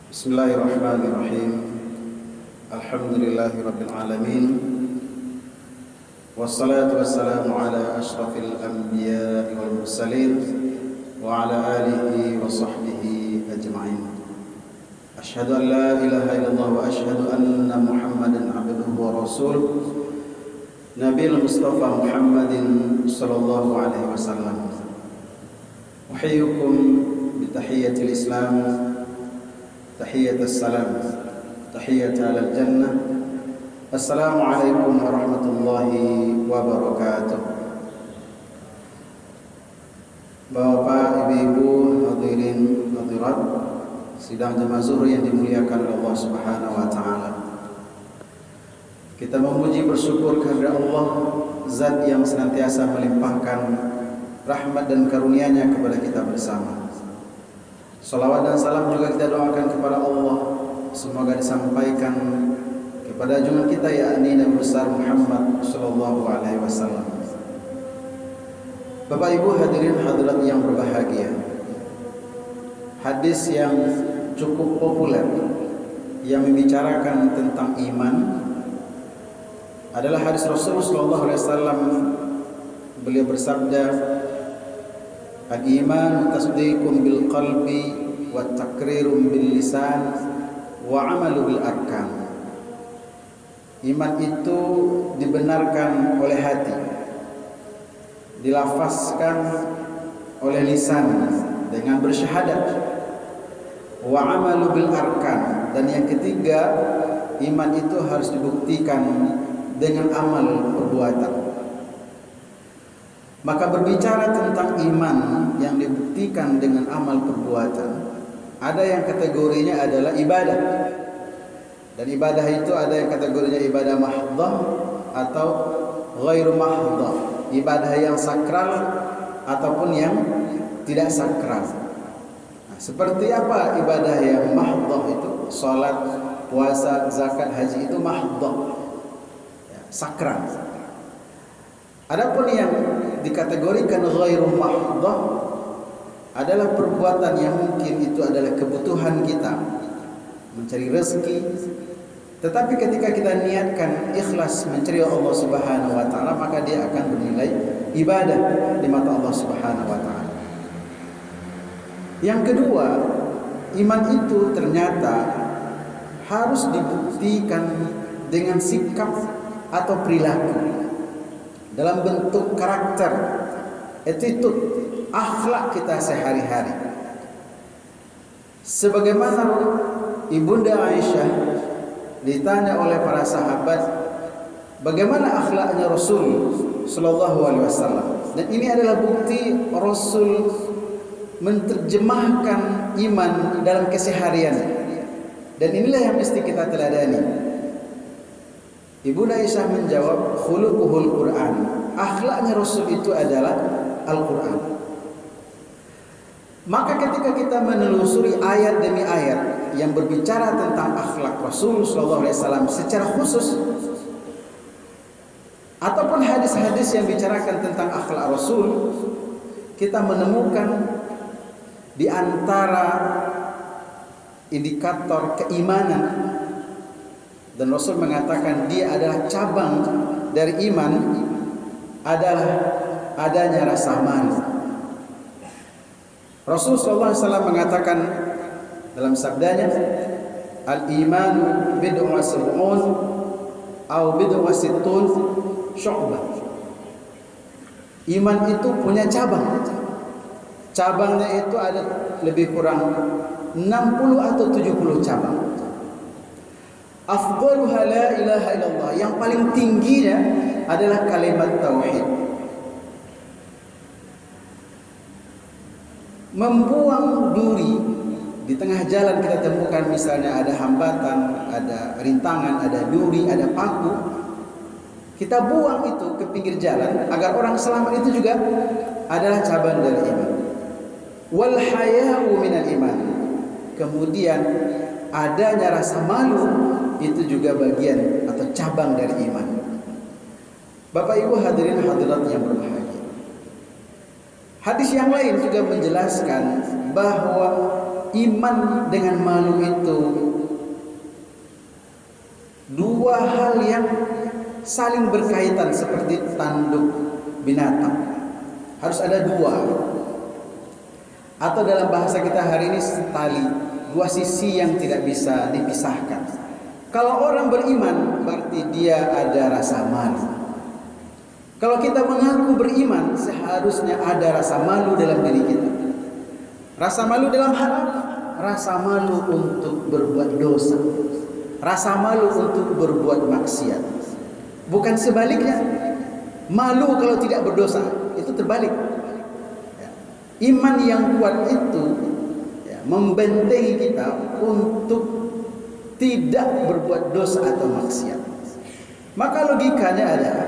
Bismillahirrahmanirrahim. Alhamdulillahirabbil alamin. Wassalatu wassalamu ala asyrafil anbiya'i wal mursalin wa ala alihi wa sahbihi ajma'in. Asyhadu an la ilaha illallah wa asyhadu anna Muhammadan abduhu wa rasuluh. Nabil Mustafa Muhammadin sallallahu alaihi wasallam. Uhayyukum bi tahiyyatil Islam. Tahiyyat assalam, tahiyyat alal jannah. Assalamualaikum warahmatullahi wabarakatuh. Bapak, ibu-ibu, hadirin, hadirat sidang jemaah zuhur yang dimuliakan oleh Allah Subhanahu wa taala. Kita memuji bersyukur kepada Allah, Zat yang senantiasa melimpahkan rahmat dan karunia-Nya kepada kita bersama. Salawat dan salam juga kita doakan kepada Allah, semoga disampaikan kepada junjungan kita yakni Nabi besar Muhammad sallallahu alaihi wasallam. Bapak Ibu hadirin hadirat yang berbahagia, hadis yang cukup populer yang membicarakan tentang iman adalah hadis Rasulullah sallallahu alaihi wasallam. Beliau bersabda, al-iman tasdiqun bil qalbi wa takrirun bil lisan wa amalu bil arkan. Iman itu dibenarkan oleh hati, dilafazkan oleh lisan dengan bersyahadat, wa amalu bil arkan, dan yang ketiga, iman itu harus dibuktikan dengan amal perbuatan. Maka berbicara tentang iman yang dibuktikan dengan amal perbuatan, ada yang kategorinya adalah ibadah. Dan ibadah itu ada yang kategorinya ibadah mahdhah atau ghairu mahdhah, ibadah yang sakral ataupun yang tidak sakral. Nah, seperti apa ibadah yang mahdhah itu? Salat, puasa, zakat, haji itu mahdhah, ya, sakral. Adapun yang dikategorikan ghairu mahdhah adalah perbuatan yang mungkin itu adalah kebutuhan kita, mencari rezeki, tetapi ketika kita niatkan ikhlas mencari Allah Subhanahu wa taala, maka dia akan bernilai ibadah di mata Allah Subhanahu wa taala. Yang kedua, iman itu ternyata harus dibuktikan dengan sikap atau perilaku, dalam bentuk karakter, attitude, akhlak kita sehari-hari. Sebagaimana Ibunda Aisyah ditanya oleh para sahabat, bagaimana akhlaknya Rasul sallallahu alaihi wasallam? Dan ini adalah bukti Rasul menerjemahkan iman dalam keseharian. Dan inilah yang mesti kita teladani. Ibunda Aisyah menjawab, khuluquhul Quran. Akhlaknya Rasul itu adalah Al-Quran. Maka ketika kita menelusuri ayat demi ayat yang berbicara tentang akhlak Rasul sallallahu alaihi wasallam secara khusus, ataupun hadis-hadis yang bicarakan tentang akhlak Rasul, kita menemukan di antara indikator keimanan, dan Rasul mengatakan dia adalah cabang dari iman, adalah adanya rasa malu. Rasul sallallahu alaihi wasallam mengatakan dalam sabdanya, al-imanu bid'un wa sab'un aw bid'un wa sittun syu'bah. Iman itu punya cabang. Cabangnya itu ada lebih kurang 60 atau 70 cabang. Afdaluha la ilaha illallah, yang paling tingginya adalah kalimat tauhid. Membuang duri di tengah jalan, kita temukan misalnya ada hambatan, ada rintangan, ada duri, ada paku, kita buang itu ke pinggir jalan agar orang selamat, itu juga adalah cabang dari iman. Wal haya'u minal iman. Kemudian adanya rasa malu, itu juga bagian atau cabang dari iman. Bapak Ibu hadirin hadirat yang berbahagia, hadis yang lain juga menjelaskan bahwa iman dengan malu itu dua hal yang saling berkaitan seperti tanduk binatang. Harus ada dua. Atau dalam bahasa kita hari ini setali, dua sisi yang tidak bisa dipisahkan. Kalau orang beriman berarti dia ada rasa malu. Kalau kita mengaku beriman, seharusnya ada rasa malu dalam diri kita. Rasa malu dalam hal apa? Rasa malu untuk berbuat dosa. Rasa malu untuk berbuat maksiat. Bukan sebaliknya. Malu kalau tidak berdosa, itu terbalik. Iman yang kuat itu membentengi kita untuk tidak berbuat dosa atau maksiat. Maka logikanya adalah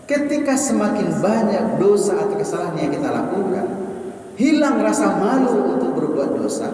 ketika semakin banyak dosa atau kesalahan yang kita lakukan, hilang rasa malu untuk berbuat dosa,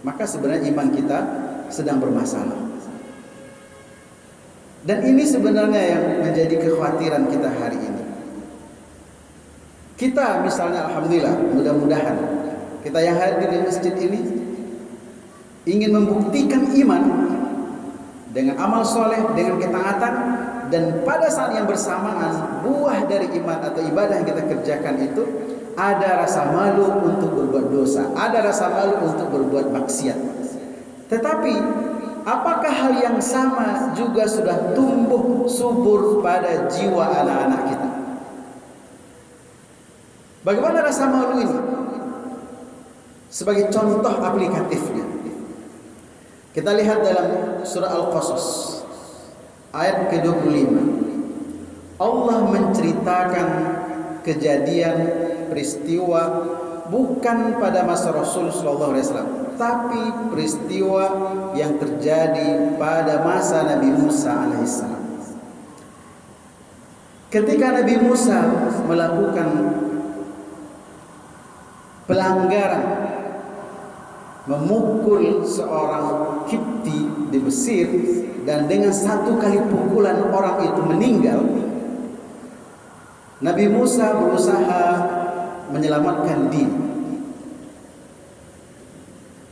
maka sebenarnya iman kita sedang bermasalah. Dan ini sebenarnya yang menjadi kekhawatiran kita hari ini. Kita misalnya alhamdulillah, mudah-mudahan kita yang hadir di masjid ini ingin membuktikan iman dengan amal soleh, dengan ketaatan, dan pada saat yang bersamaan buah dari iman atau ibadah yang kita kerjakan itu ada rasa malu untuk berbuat dosa, ada rasa malu untuk berbuat maksiat. Tetapi apakah hal yang sama juga sudah tumbuh subur pada jiwa anak-anak kita? Bagaimana rasa malu ini? Sebagai contoh aplikatifnya, kita lihat dalam surah Al-Qasas ayat ke-25. Allah menceritakan kejadian peristiwa bukan pada masa Rasul sallallahu alaihi wasallam, tapi peristiwa yang terjadi pada masa Nabi Musa alaihissalam. Ketika Nabi Musa melakukan pelanggaran, memukul seorang Kipti di Mesir, dan dengan satu kali pukulan orang itu meninggal, Nabi Musa berusaha menyelamatkan diri,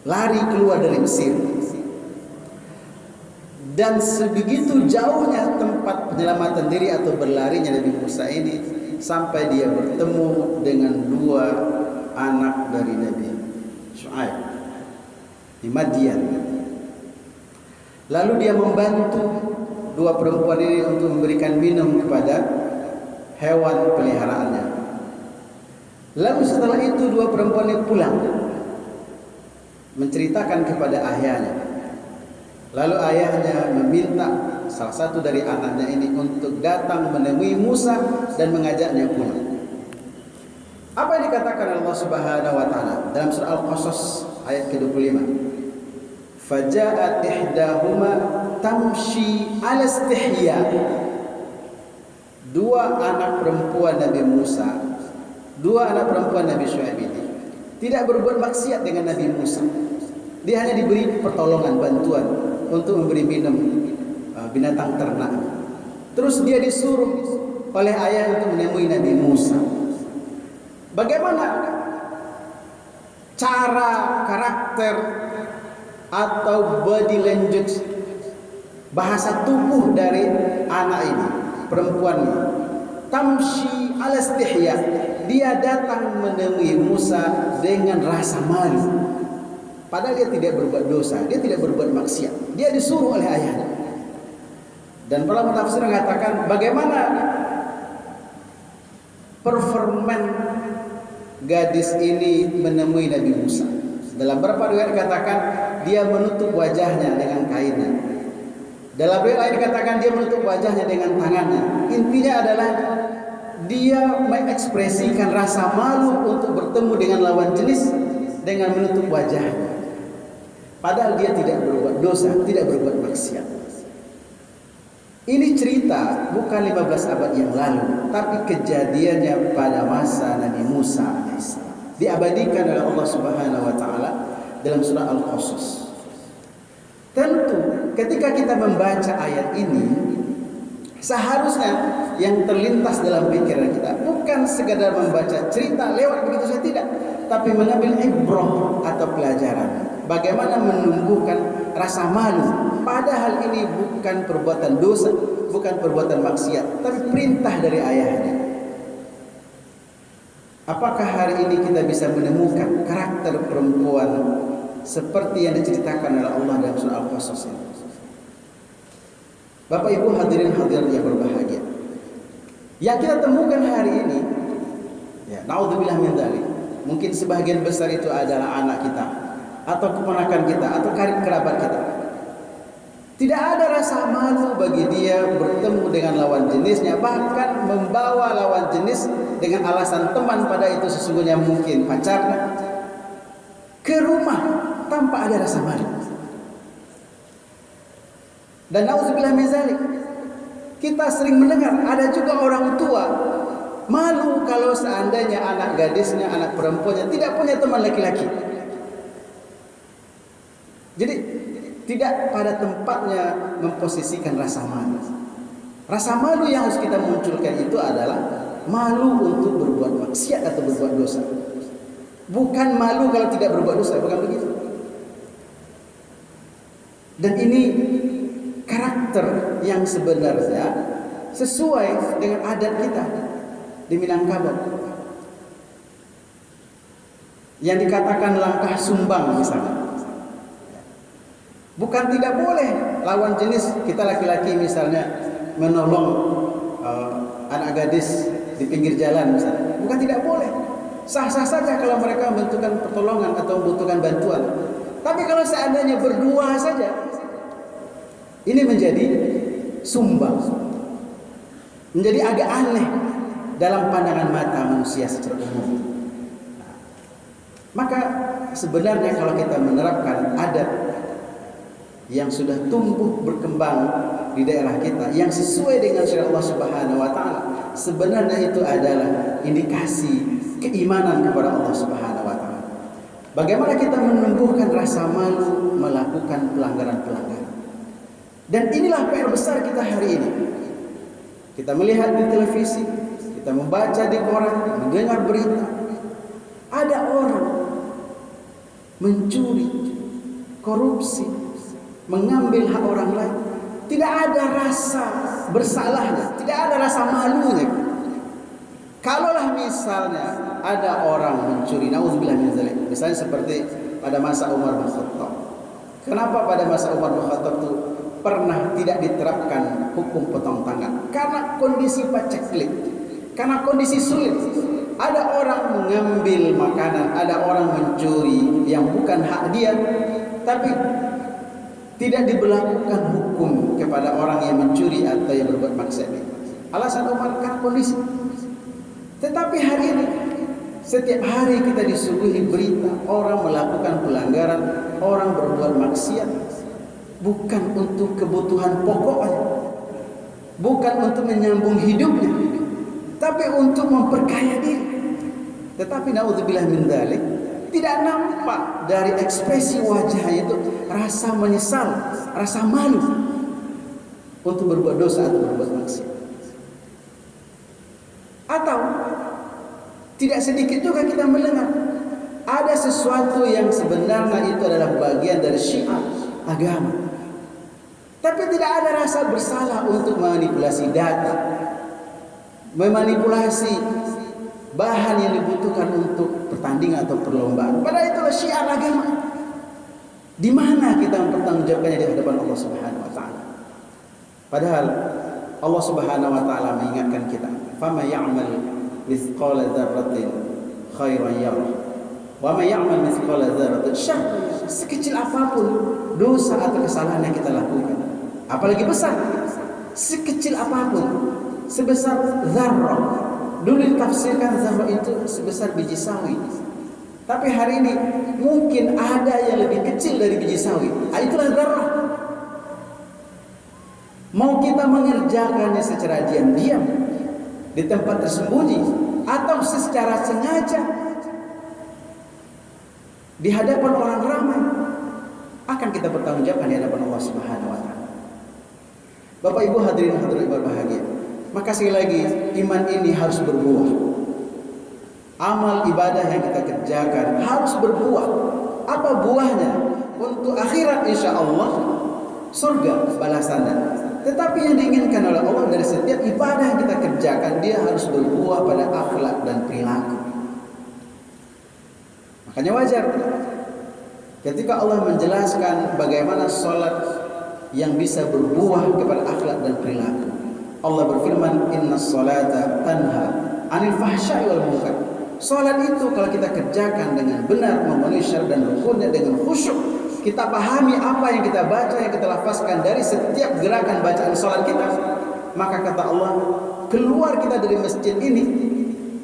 lari keluar dari Mesir. Dan sebegitu jauhnya tempat penyelamatan diri atau berlarinya Nabi Musa ini, sampai dia bertemu dengan dua anak dari Nabi Syuaib di Madian. Lalu dia membantu dua perempuan ini untuk memberikan minum kepada hewan peliharaannya. Lalu setelah itu dua perempuan ini pulang menceritakan kepada ayahnya. Lalu ayahnya meminta salah satu dari anaknya ini untuk datang menemui Musa dan mengajaknya pulang. Apa yang dikatakan Allah Subhanahu wa taala dalam surah Al-Qasas ayat ke-25? Faja'at ihdahuma tamshi 'ala istihya. Dua anak perempuan Nabi Musa, dua anak perempuan Nabi Syuaib ini tidak berbuat maksiat dengan Nabi Musa. Dia hanya diberi pertolongan, bantuan untuk memberi minum binatang ternak. Terus dia disuruh oleh ayah untuk menemui Nabi Musa. Bagaimana cara, karakter atau body language, bahasa tubuh dari anak ini, perempuan ini? Tamshi 'ala istihya. Dia datang menemui Musa dengan rasa malu. Padahal dia tidak berbuat dosa, dia tidak berbuat maksiat. Dia disuruh oleh ayahnya. Dan para tafsir mengatakan bagaimana performan gadis ini menemui Nabi Musa. Dalam beberapa riwayat dikatakan dia menutup wajahnya dengan kainnya. Dalam riwayat lain dikatakan dia menutup wajahnya dengan tangannya. Intinya adalah dia mengekspresikan rasa malu untuk bertemu dengan lawan jenis dengan menutup wajahnya. Padahal dia tidak berbuat dosa, tidak berbuat maksiat. Ini cerita bukan 15 abad yang lalu, tapi kejadiannya pada masa Nabi Musa AS. Diabadikan oleh Allah Subhanahu wa taala dalam surah Al-Qasas. Tentu ketika kita membaca ayat ini, seharusnya yang terlintas dalam pikiran kita bukan sekadar membaca cerita lewat begitu saja, tidak, tapi mengambil ibrah atau pelajaran. Bagaimana menumbuhkan rasa malu, padahal ini bukan perbuatan dosa, bukan perbuatan maksiat, tapi perintah dari ayahnya. Apakah hari ini kita bisa menemukan karakter perempuan seperti yang diceritakan oleh Allah dalam surah Al-Qasas ini? Bapak Ibu hadirin hadirat yang berbahagia, yang kita temukan hari ini, ya, naudzubillah min dzalik, mungkin sebagian besar itu adalah anak kita, atau keponakan kita, atau karib kerabat kita. Tidak ada rasa malu bagi dia bertemu dengan lawan jenisnya, bahkan membawa lawan jenis dengan alasan teman, pada itu sesungguhnya mungkin pacarnya, ke rumah tanpa ada rasa malu. Dan nauzubillah min dzalik, kita sering mendengar ada juga orang tua malu kalau seandainya anak gadisnya, anak perempuannya tidak punya teman laki-laki. Jadi tidak pada tempatnya memposisikan rasa malu. Rasa malu yang harus kita munculkan itu adalah malu untuk berbuat maksiat atau berbuat dosa. Bukan malu kalau tidak berbuat dosa, bukan begitu. Dan ini karakter yang sebenarnya sesuai dengan adat kita di Minangkabau. Yang dikatakan langkah sumbang misalnya. Bukan tidak boleh lawan jenis kita laki-laki misalnya menolong anak gadis di pinggir jalan misalnya. Bukan tidak boleh. Sah-sah saja kalau mereka membutuhkan pertolongan atau membutuhkan bantuan. Tapi kalau seandainya berdua saja, ini menjadi sumbang. Menjadi agak aneh dalam pandangan mata manusia secara umum. Maka sebenarnya kalau kita menerapkan adat yang sudah tumbuh berkembang di daerah kita, yang sesuai dengan syariat Allah Subhanahu wa taala, sebenarnya itu adalah indikasi keimanan kepada Allah Subhanahu wa taala. Bagaimana kita menumbuhkan rasa malu melakukan pelanggaran-pelanggaran. Dan inilah PR besar kita hari ini. Kita melihat di televisi, kita membaca di koran, mendengar berita, ada orang mencuri, korupsi, mengambil hak orang lain, tidak ada rasa bersalahnya, tidak ada rasa malunya. Kalaulah misalnya ada orang mencuri, nauzubillah min dzalik, misalnya seperti pada masa Umar bin Khattab. Kenapa pada masa Umar bin Khattab itu pernah tidak diterapkan hukum potong tangan? Karena kondisi paceklik, karena kondisi sulit. Ada orang mengambil makanan, ada orang mencuri yang bukan hak dia, tapi tidak diberlakukan hukum kepada orang yang mencuri atau yang berbuat maksiat. Alasan Umar kan kondisi. Tetapi hari ini setiap hari kita disuguhi berita orang melakukan pelanggaran, orang berbuat maksiat, bukan untuk kebutuhan pokoknya, bukan untuk menyambung hidupnya, tapi untuk memperkaya diri. Tetapi naudzubillah min dzalik, tidak nampak dari ekspresi wajahnya itu rasa menyesal, rasa malu untuk berbuat dosa atau berbuat maksiat. Atau tidak sedikit juga kita mendengar ada sesuatu yang sebenarnya itu adalah bagian dari syiar agama, tapi tidak ada rasa bersalah untuk memanipulasi data, memanipulasi bahan yang dibutuhkan untuk pertandingan atau perlombaan. Padahal itulah syiar agama. Di mana kita mempertanggungjawabkannya di hadapan Allah Subhanahu wa taala? Padahal Allah Subhanahu wa taala mengingatkan kita, "Fama ya'mal mithqala dzarratin khairan yarah, wa ma ya'mal mithqala dzarratin syarran." Sekecil apapun dosa atau kesalahan yang kita lakukan, apalagi besar, sekecil apapun, sebesar zarrah. Dulu ditafsirkan zarrah itu sebesar biji sawi. Tapi hari ini mungkin ada yang lebih kecil dari biji sawi. Itulah zarrah. Mau kita mengerjakannya secara diam-diam di tempat tersembunyi atau secara sengaja di hadapan orang ramai, akan kita bertanggungjawabkan di hadapan Allah Subhanahu wa taala. Bapak Ibu hadirin hadirat berbahagia. Maka sekali lagi, iman ini harus berbuah. amal ibadah yang kita kerjakan harus berbuah. Apa buahnya? Untuk akhirat insya Allah surga balasannya. Tetapi yang diinginkan oleh Allah dari setiap ibadah yang kita kerjakan, dia harus berbuah pada akhlak dan perilaku. Makanya wajar ketika Allah menjelaskan bagaimana sholat yang bisa berbuah kepada akhlak dan perilaku. Allah berfirman, innas sholata tanha anil fahsya'i wal munkar. Sholat itu kalau kita kerjakan dengan benar, memenuhi syarat dan rukunnya dengan khusyuk, kita pahami apa yang kita baca, yang kita lafazkan dari setiap gerakan bacaan sholat kita, maka kata Allah, keluar kita dari masjid ini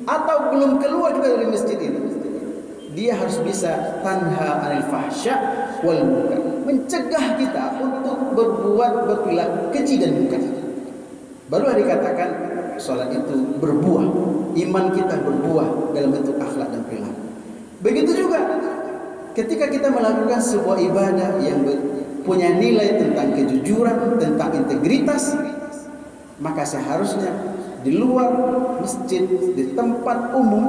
atau belum keluar kita dari masjid ini, dia harus bisa tanha anil fahsya wal munkar, mencegah kita untuk berbuat berperilaku keji dan munkar. Barulah dikatakan sholat itu berbuah, iman kita berbuah dalam bentuk akhlak dan perilaku. Begitu juga ketika kita melakukan sebuah ibadah yang punya nilai tentang kejujuran, tentang integritas, maka seharusnya di luar masjid, di tempat umum,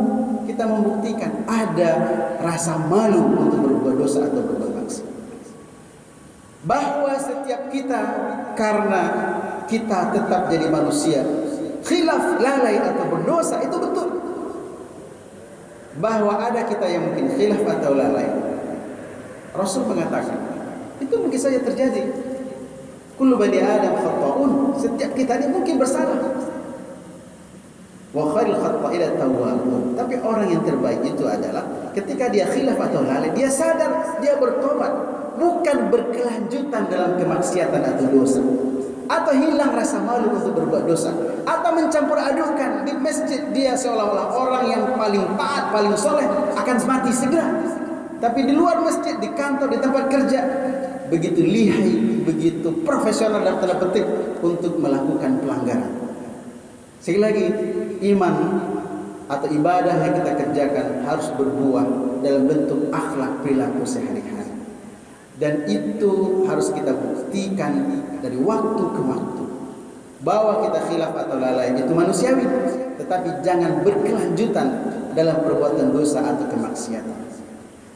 kita membuktikan ada rasa malu untuk berbuat dosa atau berbuat maksiat. Bahwa setiap kita, karena kita tetap jadi manusia, khilaf, lalai atau berdosa, itu betul. Bahwa ada kita yang mungkin khilaf atau lalai, Rasul mengatakan itu mungkin saja terjadi. Kullu bani Adam khata'un, setiap kita ini mungkin bersalah. Wa khairul khata'ina tawwabun. Tapi orang yang terbaik itu adalah ketika dia khilaf atau lalai, dia sadar, dia bertobat, bukan berkelanjutan dalam kemaksiatan atau dosa, atau hilang rasa malu untuk berbuat dosa, atau mencampur adukan di masjid dia seolah-olah orang yang paling taat, paling soleh akan mati segera. Tapi di luar masjid, di kantor, di tempat kerja, begitu lihai, begitu profesional dalam tanda petik untuk melakukan pelanggaran. Sekali lagi, iman atau ibadah yang kita kerjakan harus berbuah dalam bentuk akhlak perilaku sehari-hari. Dan itu harus kita buktikan dari waktu ke waktu. Bahwa kita khilaf atau lalai itu manusiawi, tetapi jangan berkelanjutan dalam perbuatan dosa atau kemaksiatan.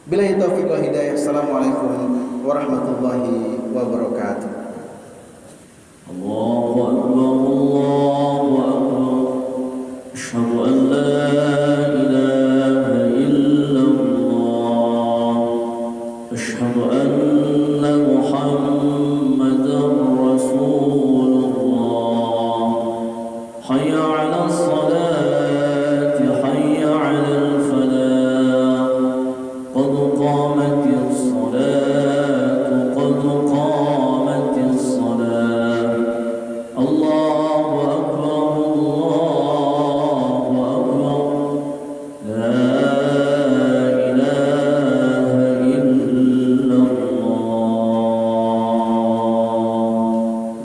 Billahi taufiq wal hidayah. Assalamualaikum warahmatullahi wabarakatuh. Allahu akbar.